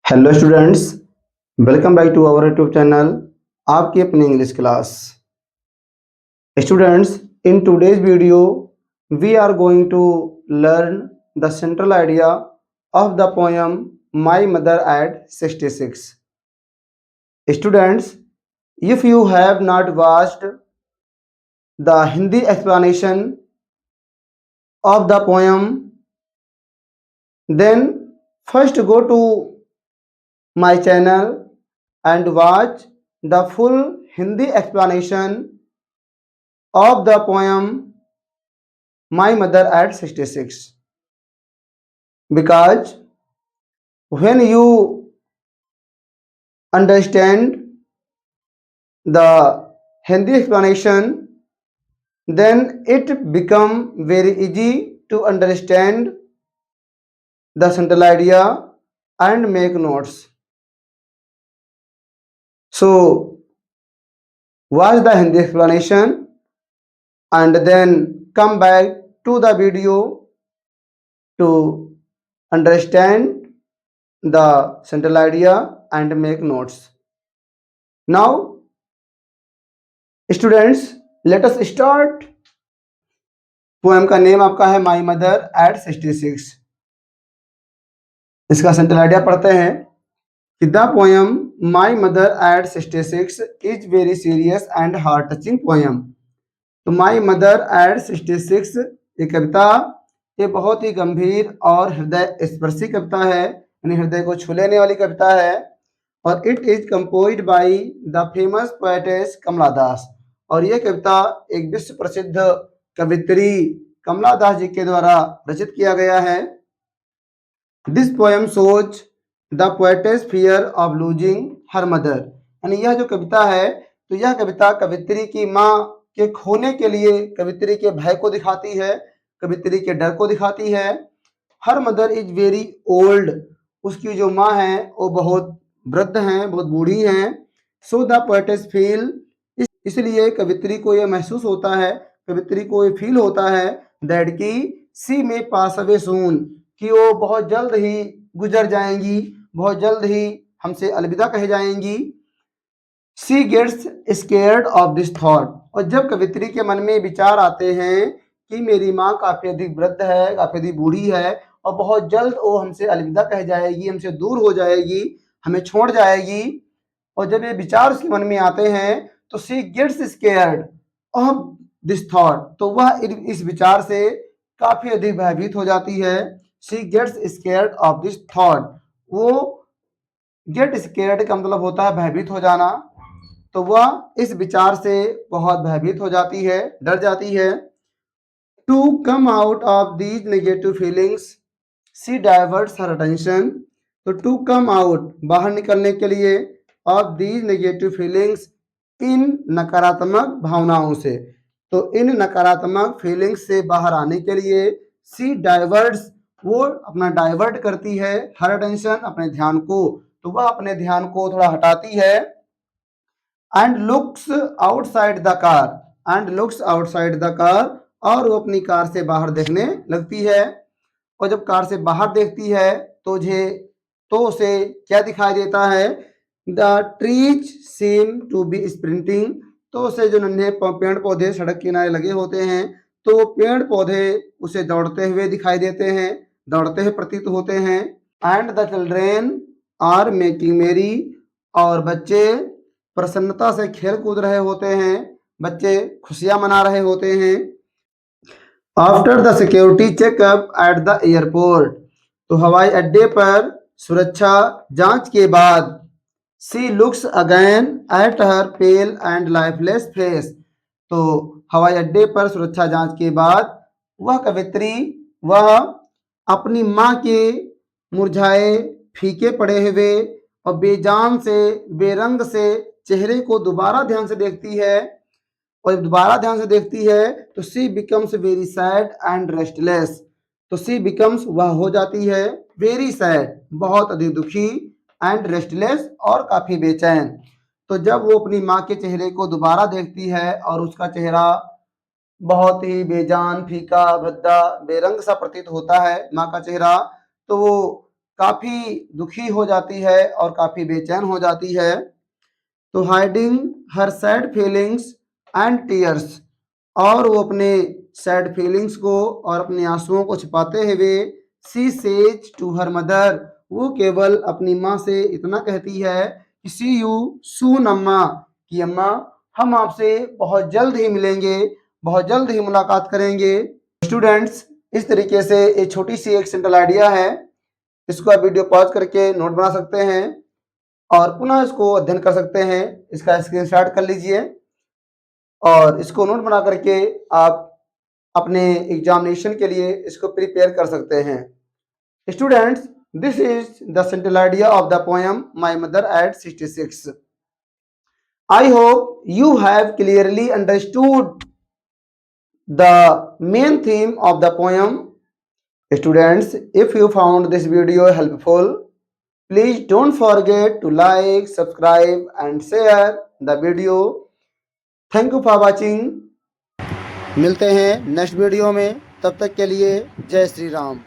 Hello students, welcome back to our YouTube channel आपकी अपनी English class. Students, in today's video we are going to learn the central idea of the poem my mother at 66। Students, if you have not watched the Hindi explanation of the poem, then first go to my channel and watch the full Hindi explanation of the poem My Mother at 66. Because when you understand the Hindi explanation, then it become very easy to understand the central idea and make notes. So watch the Hindi explanation and then come back to the video to understand the central idea and make notes. Now students, let us start. Poem का name आपका है माई mother at 66। इसका central idea पढ़ते हैं कि the poem my mother at 66 is very serious and heart touching poem. तो माई mother at 66 ये कविता ये बहुत ही गंभीर और हृदय स्पर्शी कविता है, यानी हृदय को छू लेने वाली कविता है। और it is composed by the famous poetess Kamala Das. और यह कविता एक विश्व प्रसिद्ध कवित्री कमला दास जी के द्वारा रचित किया गया है। This poem shows the poetess fear of losing her mother. यानी यह जो कविता है तो यह कविता कवित्री की माँ के खोने के लिए कवित्री के भय को दिखाती है, कवित्री के डर को दिखाती है। Her mother is very old, उसकी जो माँ है वो बहुत वृद्ध हैं, बहुत बूढ़ी हैं। सो द पोएटेस फील, इसलिए कवित्री को यह महसूस होता है, कवित्री को ये फील होता है दैट की सी में पास अवे सून, कि वो बहुत जल्द ही गुजर जाएंगी, बहुत जल्द ही हमसे अलविदा कह जाएंगी। She gets scared of this thought. और जब कवित्री के मन में विचार आते हैं कि मेरी माँ काफी अधिक वृद्ध है, काफी अधिक बूढ़ी है और बहुत जल्द वो हमसे अलविदा कह जाएगी, हमसे दूर हो जाएगी, हमें छोड़ जाएगी, और जब ये विचार उसके मन में आते हैं तो she gets scared of this thought, तो वह इस विचार से काफी अधिक भयभीत हो जाती है। She gets scared of this thought, वो गेट स्केयर्ड का मतलब होता है भयभीत हो जाना, तो वह इस विचार से बहुत भयभीत हो जाती है, डर जाती है। To come out of these negative feelings she diverts her attention. तो टू कम आउट, बाहर निकलने के लिए, ऑफ दीज नेगेटिव फीलिंग्स, इन नकारात्मक भावनाओं से, तो इन नकारात्मक फीलिंग्स से बाहर आने के लिए सी डाइवर्ट्स, वो अपना डाइवर्ट करती है, हर अटेंशन, अपने ध्यान को, तो वह अपने ध्यान को थोड़ा हटाती है। And looks outside the car, and looks outside the car, और वो अपनी कार से बाहर देखने लगती है। और जब कार से बाहर देखती है तो उसे क्या दिखाई देता है, the trees seem to be sprinting, तो उसे जो नन्हे पेड़ पौधे सड़क किनारे लगे होते हैं तो पेड़ पौधे उसे दौड़ते हुए दिखाई देते हैं, दौड़ते हुए प्रतीत होते हैं। And the children are making merry, और बच्चे प्रसन्नता से खेल कूद रहे होते हैं, बच्चे खुशियां मना रहे होते हैं। After the security checkup at the airport, तो हवाई अड्डे पर सुरक्षा जांच के बाद she looks again at her pale and lifeless face, तो हवाई अड्डे पर सुरक्षा जांच के बाद वह कवित्री वह अपनी माँ के मुरझाए फीके पड़े हुए और बेजान से बेरंग से चेहरे को दोबारा ध्यान से देखती है। और जब दोबारा ध्यान से देखती है तो she becomes very sad and restless, तो सी बिकम्स वह हो जाती है वेरी सैड, बहुत अधिक दुखी, एंड रेस्टलेस और काफी बेचैन। तो जब वो अपनी माँ के चेहरे को दोबारा देखती है और उसका चेहरा बहुत ही बेजान, फीका, भद्दा, बेरंग सा प्रतीत होता है माँ का चेहरा, तो वो काफी दुखी हो जाती है और काफी बेचैन हो जाती है। तो hiding her sad feelings and tears, और वो अपने सैड फीलिंग्स को और अपने आंसुओं को छिपाते हुए she says to her mother, वो केवल अपनी माँ से इतना कहती है कि सी यू सून अम्मा, कि अम्मा हम आपसे बहुत जल्द ही मिलेंगे, बहुत जल्द ही मुलाकात करेंगे। स्टूडेंट्स, इस तरीके से एक छोटी सी एक सिंपल आइडिया है, इसको आप वीडियो पॉज करके नोट बना सकते हैं और पुनः इसको अध्ययन कर सकते हैं। इसका स्क्रीनशॉट कर लीजिए और इसको नोट बना करके आप अपने एग्जामिनेशन के लिए इसको प्रिपेयर कर सकते हैं। Students, this is the simple idea of the poem my mother at 66। I hope you have clearly understood the main theme of the poem. Students, if you found this video helpful, please don't forget to like, subscribe and share the video. Thank you for watching. मिलते हैं next video में, तब तक के लिए जय श्री राम।